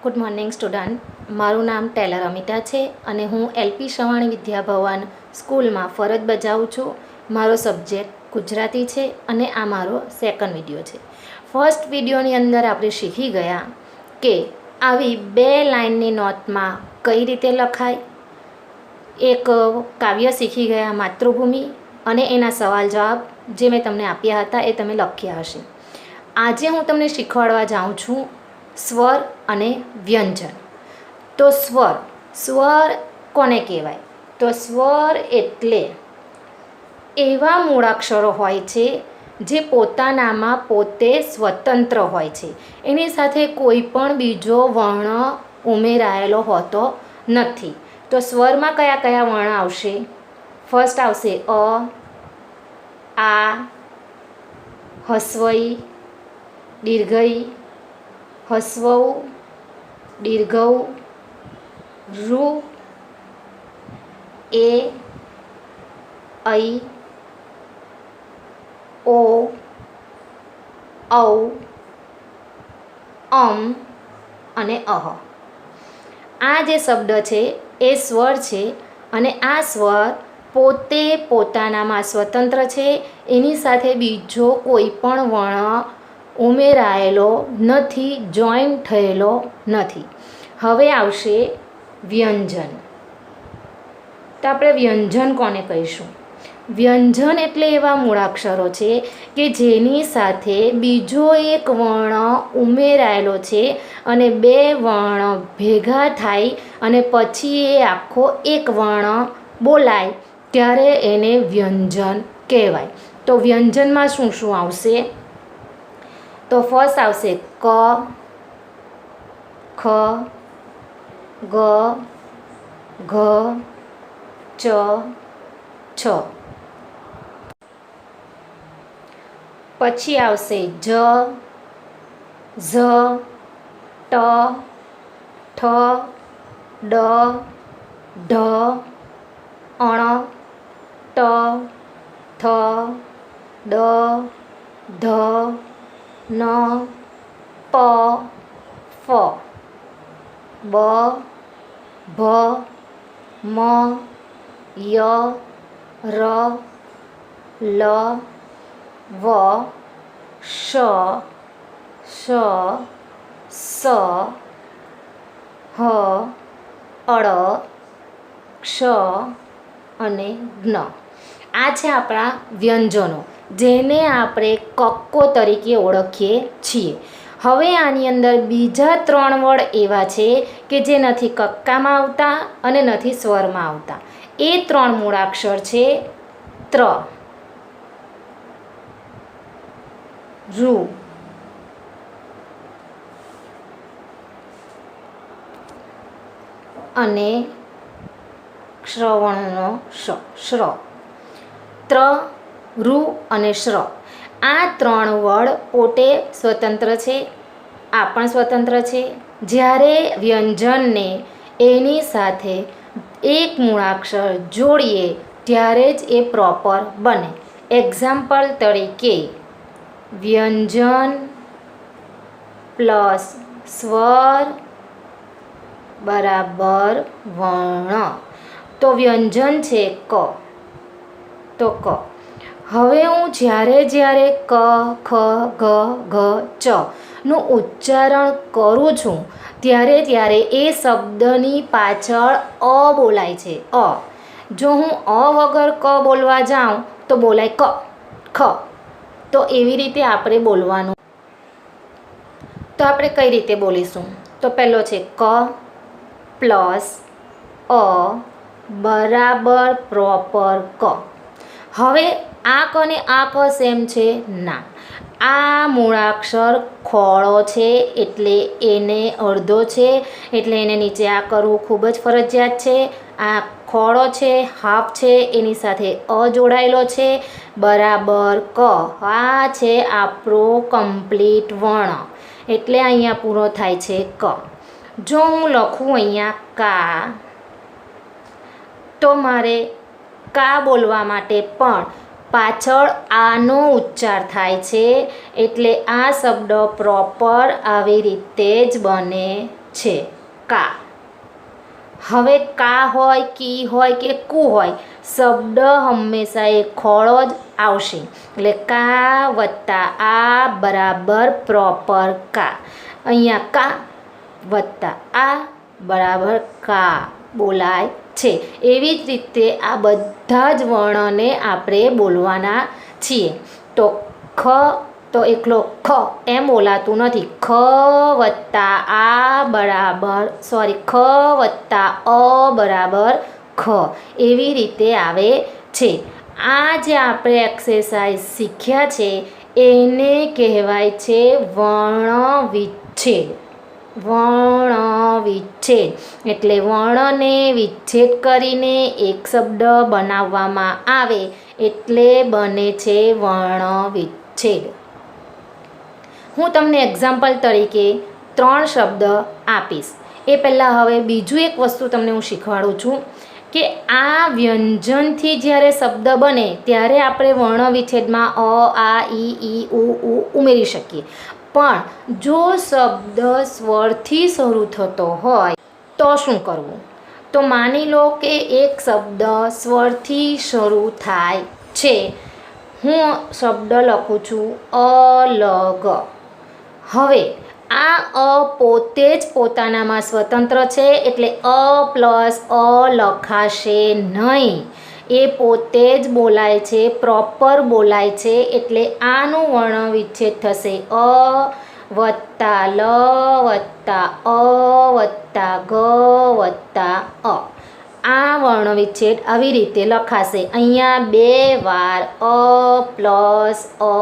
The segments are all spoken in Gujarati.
Good morning student. મારું નામ ટેલર અમિતા છે અને હું એલપી સવાણી વિદ્યાભવન સ્કૂલમાં ફરજ બજાવું છું. મારો સબ્જેક્ટ ગુજરાતી છે અને આ મારો સેકન્ડ વિડીયો છે. ફર્સ્ટ વિડીયોની અંદર આપણે શીખી ગયા કે આવી 2 લાઇનની નોટમાં કઈ રીતે લખાય. એક કાવ્ય શીખી ગયા માતૃભૂમિ અને એના સવાલ જવાબ જે મેં તમને આપ્યા હતા એ તમે લખ્યા હશે. આજે હું તમને શીખવાડવા જાઉં છું સ્વર અને વ્યંજન. તો સ્વર કોને કહેવાય? તો સ્વર એટલે એવા મૂળાક્ષરો હોય છે જે પોતાનામાં પોતે સ્વતંત્ર હોય છે. એની સાથે કોઈ પણ બીજો વર્ણ ઉમેરાયેલો હોતો નથી. તો સ્વરમાં કયા કયા વર્ણ આવશે? ફર્સ્ટ આવશે અ, આ, હસ્વઈ, દીર્ઘઈ, હસ્વઉ, દીર્ઘઉ, રૂ, એ, ઐ, ઓ, ઔ, અને અહ. આ જે શબ્દ છે એ સ્વર છે અને આ સ્વર પોતે પોતાનામાં સ્વતંત્ર છે. એની સાથે બીજો કોઈ પણ વર્ણ ઉમેરાયેલો નથી, જોઈન થયેલો નથી. હવે આવશે વ્યંજન. તો આપણે વ્યંજન કોને કહીશું? વ્યંજન એટલે એવા મૂળાક્ષરો છે કે જેની સાથે બીજો એક વર્ણ ઉમેરાયેલો છે અને 2 વર્ણ ભેગા થાય અને પછી એ આખો એક વર્ણ બોલાય ત્યારે એને વ્યંજન કહેવાય. તો વ્યંજનમાં શું શું આવશે? તો ફર્સ્ટ આવશે ક, ખ, ગ, ઘ, ચ, છ. પછી આવશે જ, ઝ, ટ, ઠ, ડ, ઢ, અણ, ટ, થ, દ, ધ, ન, પ, ફ, બ, ભ, મ, ય, ર, લ, વ, શ, શ, સ, હ, અળ, ક્ષ અને જ્ઞ. આ છે આપણા વ્યંજનો જેને આપણે કક્કો તરીકે ઓળખીએ છીએ. હવે આની અંદર બીજા 3 વર્ડ એવા છે કે જે નથી કક્કામાં આવતા અને નથી સ્વરમાં આવતા. એ 3 મૂળાક્ષર છે ત્ર, રૂ, અને શ્રવણનો શ્ર. ત્ર, રૂ અને શ્ર. આ 3 વર્ડ પોતે સ્વતંત્ર છે, આ પણ સ્વતંત્ર છે. જ્યારે વ્યંજનને એની સાથે એક મૂળાક્ષર જોડીએ ત્યારે જ એ પ્રોપર બને. એક્ઝામ્પલ તરીકે વ્યંજન પ્લસ સ્વર બરાબર વર્ણ. તો વ્યંજન છે ક, તો ક. હવે હું જ્યારે ક, ખ, ગ, ઘ, ચ નું ઉચ્ચારણ કરું છું ત્યારે એ શબ્દની પાછળ અ બોલાય છે. જો હું અ વગર ક બોલવા જાઉં તો બોલાય ક, ખ. તો એવી રીતે આપણે બોલવાનું. તો આપણે કઈ રીતે બોલીશું? તો પહેલો છે ક પ્લસ અ બરાબર પ્રોપર ક. હવે આ ક ને આ ક સેમ છે? ના. આ મૂળાક્ષર ખોળો છે એટલે એને અડધો છે એટલે એને નીચે આ કરવું ખૂબ જ ફરજિયાત છે. આ ખોળો છે, હાફ છે, એની સાથે અ જોડાયેલો છે બરાબર ક. આ છે આપણો કમ્પ્લીટ વર્ણ એટલે અહીંયા પૂરો થાય છે ક. જો હું લખું અહીંયા કા તો મારે કા બોલવા માટે પણ પાછળ આનો ઉચ્ચાર થાય છે એટલે આ શબ્દ પ્રોપર આવી રીતે જ બને છે કા. હવે કા હોય, કી હોય કે કુ હોય, શબ્દ હંમેશા એ ખોળો જ આવશે. એટલે કા વત્તા આ બરાબર પ્રોપર કા. અહીંયા કા વત્તા આ બરાબર કા બોલાય છે. એવી જ રીતે આ બધા જ વર્ણને આપણે બોલવાના છીએ. તો ખ તો એકલો ખ એમ બોલાતું નથી. ખ વત્તા આ બરાબર ખ વત્તા અ બરાબર ખ, એવી રીતે આવે છે. આ જે આપણે એક્સરસાઇઝ શીખ્યા છે એને કહેવાય છે વર્ણ વિચ્છેદ. વર્ણ વિચ્છેદ એટલે વર્ણને વિચ્છેદ કરીને એક શબ્દ બનાવવામાં આવે એટલે બને છે વર્ણ વિચ્છેદ. હું તમને એક્ઝામ્પલ તરીકે 3 શબ્દ આપીશ. એ પહેલાં હવે બીજું એક વસ્તુ તમને હું શીખવાડું છું કે આ વ્યંજનથી જ્યારે શબ્દ બને ત્યારે આપણે વર્ણ વિચ્છેદમાં અ, આ, ઈ, ઉ ઉમેરી શકીએ. પણ જો શબ્દ સ્વરથી શરૂ થતો હોય તો શું કરવું? તો માની લો કે એક શબ્દ સ્વરથી શરૂ થાય છે. હું શબ્દ લખું છું અલગ. હવે આ અ પોતે જ પોતાનામાં સ્વતંત્ર છે એટલે અ પ્લસ અ લખાશે નહીં. એ પોતે જ બોલાય છે, પ્રોપર બોલાય છે. એટલે આનું વર્ણ વિચ્છેદ થશે અ વત્તા લ વત્તા અ વત્તા ગ વત્તા અ. આ વર્ણ વિચ્છેદ આવી રીતે લખાશે. અહીંયા 2 વાર અ પ્લસ અ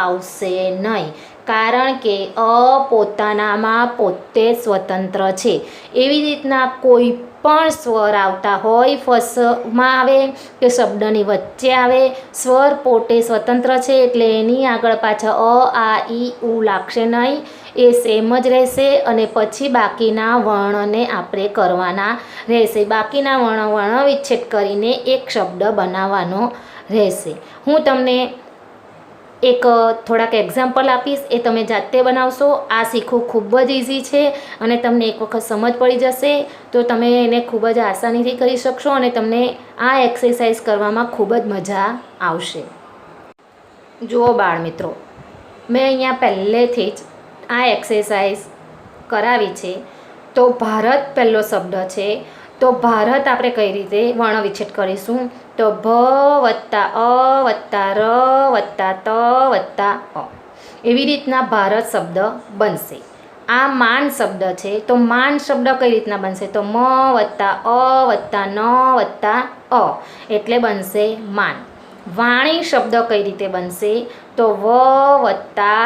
આવશે નહીં, કારણ કે અ પોતાનામાં પોતે સ્વતંત્ર છે. એવી રીતના કોઈ પણ સ્વર આવતા હોય, ફર્સ્ટમાં આવે કે શબ્દની વચ્ચે આવે, સ્વર પોતે સ્વતંત્ર છે એટલે એની આગળ પાછળ અ, આ, ઈ, ઉ લાગશે નહીં. એ સેમ જ રહેશે અને પછી બાકીના વર્ણને આપણે કરવાના રહેશે. બાકીના વર્ણ વિચ્છેદ કરીને એક શબ્દ બનાવવાનો રહેશે. હું તમને એક થોડાક એક્ઝામ્પલ આપીશ, એ તમે જાતે બનાવશો. આ શીખવું ખૂબ જ ઇઝી છે અને તમને એક વખત સમજ પડી જશે તો તમે એને ખૂબ જ આસાનીથી કરી શકશો અને તમને આ એક્સરસાઇઝ કરવામાં ખૂબ જ મજા આવશે. જુઓ બાળ મિત્રો, મેં અહીંયા પહેલેથી જ આ એક્સરસાઇઝ કરાવી છે. તો ભારત પહેલો શબ્દ છે. તો ભારત આપણે કઈ રીતે વર્ણ વિચ્છેદ કરીશું? તો ભ વત્તા અ વત્તા ર વત્તા ત વત્તા અ. એવી રીતના ભારત શબ્દ બનશે. આ માન શબ્દ છે. તો માન શબ્દ કઈ રીતના બનશે? તો મ વત્તા અ વત્તા ન વત્તા અ એટલે બનશે માન. વાણી શબ્દ કઈ રીતે બનશે? તો વ વત્તા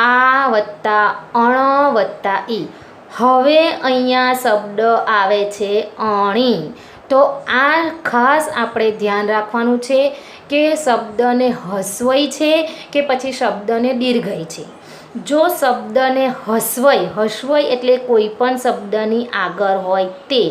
આ વત્તા અણ વત્તા ઈ. હવે અહીંયા શબ્દ આવે છે અણી. તો આ ખાસ આપણે ધ્યાન રાખવાનું છે કે શબ્દને હસવઈ છે કે પછી શબ્દને દીર્ઘઈ છે. જો શબ્દને હસવઈ એટલે કોઈ પણ શબ્દની આગળ હોય તે,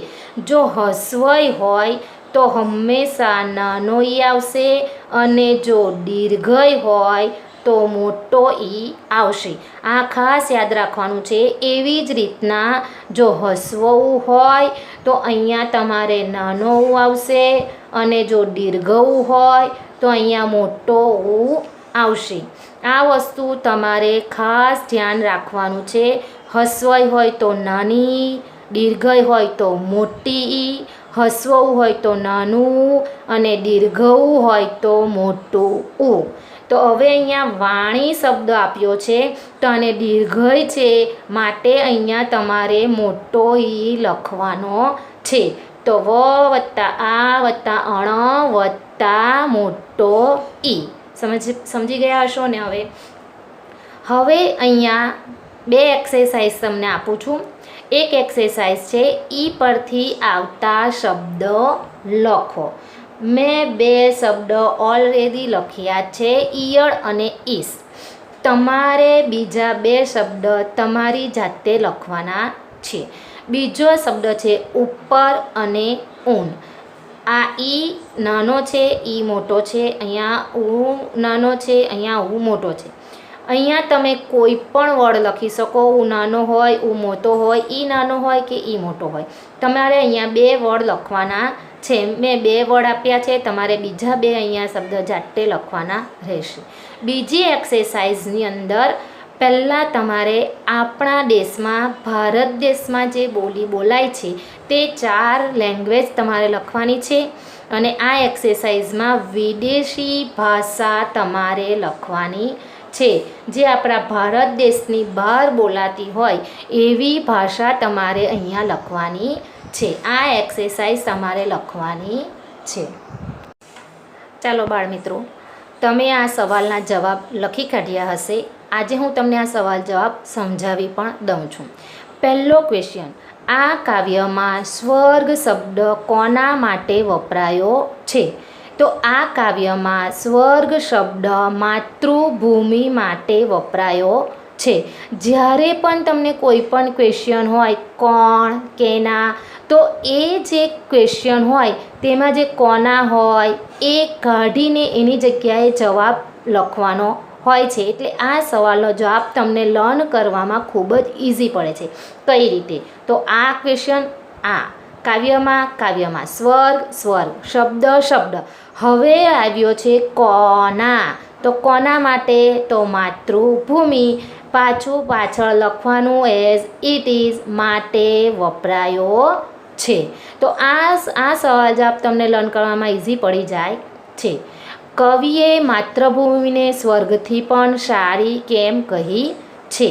જો હસવઈ હોય તો હંમેશા નાનો ઈ આવશે અને જો દીર્ઘઈ હોય તો મોટો ઈ આવશે. આ ખાસ યાદ રાખવાનું છે. એવી જ રીતના જો હસવું હોય તો અહીંયા તમારે નાનો ઉ આવશે અને જો દીર્ઘ હોય તો અહીંયા મોટો ઉ આવશે. આ વસ્તુ તમારે ખાસ ધ્યાન રાખવાનું છે. હસવઈ હોય તો નાની, દીર્ઘઈ હોય તો મોટી ઈ, હસવું હોય તો નાનું અને દીર્ઘવું હોય તો મોટું ઉ. તો હવે અહીંયા વાણી શબ્દ આપ્યો છે તો આને દીર્ઘઈ છે માટે અહીંયા તમારે મોટો ઈ લખવાનો છે. તો વ વત્તા આ વત્તા અણ વત્તા મોટો ઈ. સમજી ગયા હશો ને? હવે અહીંયા 2 એક્સરસાઇઝ તમને આપું છું. એક એક્સરસાઇઝ છે ઈ પરથી આવતા શબ્દ લખો. મેં 2 શબ્દ ઓલરેડી લખ્યા છે, ઈયળ અને ઈસ. તમારે બીજા 2 શબ્દ તમારી જાતે લખવાના છે. બીજો શબ્દ છે ઉપર અને ઊન. આ ઈ નાનો છે, ઈ મોટો છે. અહીંયા ઉ નાનો છે, અહીંયા ઉ મોટો છે. અહીંયા તમે કોઈ પણ વર્ડ લખી શકો. ઉ નાનો હોય, ઉ મોટો હોય, ઈ નાનો હોય કે ઈ મોટો હોય. તમારે અહીંયા 2 વર્ડ લખવાના છે. મેં 2 વર્ડ આપ્યા છે, તમારે બીજા 2 અહીંયા શબ્દ જાતે લખવાના રહેશે. બીજી એક્સરસાઇઝની અંદર પહેલાં તમારે આપણા દેશમાં, ભારત દેશમાં જે બોલી બોલાય છે તે 4 લેંગ્વેજ તમારે લખવાની છે. અને આ એક્સરસાઇઝમાં વિદેશી ભાષા તમારે લખવાની છે. જે આપણા ભારત દેશની બહાર બોલાતી હોય એવી ભાષા તમારે અહીંયા લખવાની છે. આ એક્સરસાઇઝ તમારે લખવાની છે. ચાલો બાળમિત્રો, તમે આ સવાલના જવાબ લખી કાઢ્યા હશે. આજે હું તમને આ સવાલ જવાબ સમજાવી પણ દઉં છું. પહેલો ક્વેશ્ચન, આ કાવ્યમાં સ્વર્ગ શબ્દ કોના માટે વપરાયો છે? તો આ કાવ્યમાં સ્વર્ગ શબ્દ માતૃભૂમિ માટે વપરાયો છે. જ્યારે પણ તમને કોઈ પણ ક્વેશ્ચન હોય કોણ, કેના, તો એ જે ક્વેશ્ચન હોય તેમાં જે કોના હોય એ કાઢીને એની જગ્યાએ જવાબ લખવાનો હોય છે. એટલે આ સવાલનો જવાબ તમને લર્ન કરવામાં ખૂબ જ ઇઝી પડે છે. કઈ રીતે? તો આ ક્વેશ્ચન, આ કાવ્યમાં સ્વર્ગ, શબ્દ. હવે આવ્યો છે કોના. તો કોના માટે? તો માતૃભૂમિ. પાછળ લખવાનું એઝ ઇટ ઇઝ, માટે વપરાયો છે. તો આ સવાલ જવાબ તમને લર્ન કરવામાં ઇઝી પડી જાય છે. કવિએ માતૃભૂમિને સ્વર્ગથી પણ સારી કેમ કહી છે?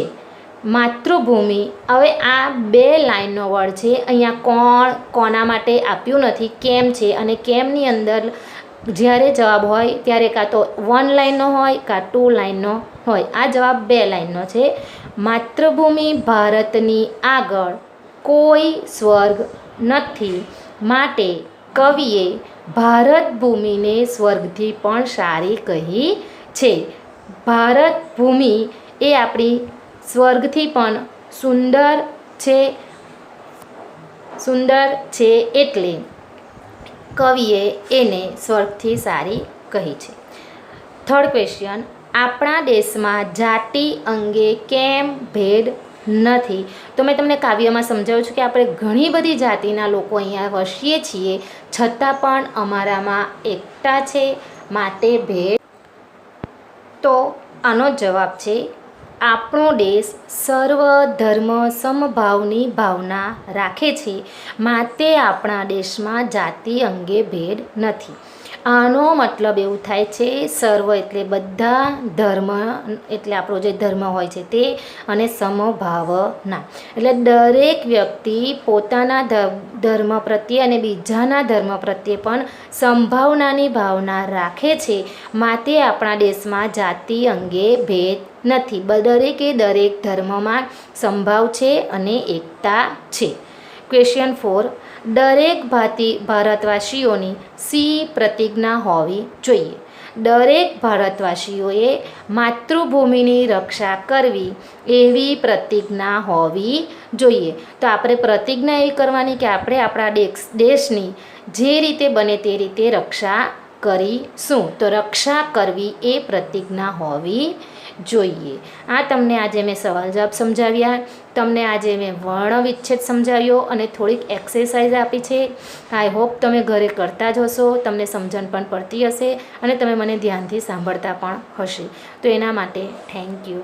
માતૃભૂમિ, હવે આ 2 લાઈનનો વર્ડ છે. અહીંયા કોના માટે આપ્યું નથી, કેમ છે. અને કેમની અંદર જ્યારે જવાબ હોય ત્યારે કાં તો 1 લાઈનનો હોય કાં 2 લાઈનનો હોય. આ જવાબ 2 લાઈનનો છે. માતૃભૂમિ ભારતની આગળ કોઈ સ્વર્ગ નથી, માટે કવિએ ભારત ભૂમિને સ્વર્ગથી પણ સારી કહી છે. ભારત ભૂમિ એ આપણી સ્વર્ગથી પણ સુંદર છે એટલે કવિએ એને સ્વર્ગથી સારી કહી છે. થર્ડ ક્વેશ્ચન, આપણા દેશમાં જાતિ અંગે કેમ ભેદ નથી? તો મેં તમને કાવ્યમાં સમજાવ્યું છું કે આપણે ઘણી બધી જાતિના લોકો અહીંયા વસીએ છીએ, છતાં પણ અમારામાં એકતા છે, માટે ભેદ. તો આનો જવાબ છે આપણો દેશ સર્વ ધર્મ સમભાવની ભાવના રાખે છે, માટે આપણા દેશમાં જાતિ અંગે ભેદ નથી. આનો મતલબ એવું થાય છે સર્વ એટલે બધા, ધર્મ એટલે આપણો જે ધર્મ હોય છે તે, અને સમભાવના એટલે દરેક વ્યક્તિ પોતાના ધર્મ પ્રત્યે અને બીજાના ધર્મ પ્રત્યે પણ સંભાવનાની ભાવના રાખે છે, માટે આપણા દેશમાં જાતિ અંગે ભેદ નથી. દરેક ધર્મમાં સંભાવ છે અને એકતા છે. ક્વેશ્ચન 4, દરેક ભારતવાસીઓની સી પ્રતિજ્ઞા હોવી જોઈએ? દરેક ભારતવાસીઓએ માતૃભૂમિની રક્ષા કરવી એવી પ્રતિજ્ઞા હોવી જોઈએ. તો આપણે પ્રતિજ્ઞા એવી કરવાની કે આપણે આપણા દેશની જે રીતે બને તે રીતે રક્ષા કરીશું. તો રક્ષા કરવી એ પ્રતિજ્ઞા હોવી જોઈએ. આ તમને આજે મેં સવાલ જવાબ સમજાવ્યા, તમને આજે મેં વર્ણ વિચ્છેદ સમજાવ્યો અને થોડીક એક્સરસાઇઝ આપી છે. આઈ હોપ તમે ઘરે કરતા જ હશો, તમને સમજણ પણ પડતી હશે અને તમે મને ધ્યાનથી સાંભળતા પણ હશે. તો એના માટે થેન્ક યુ.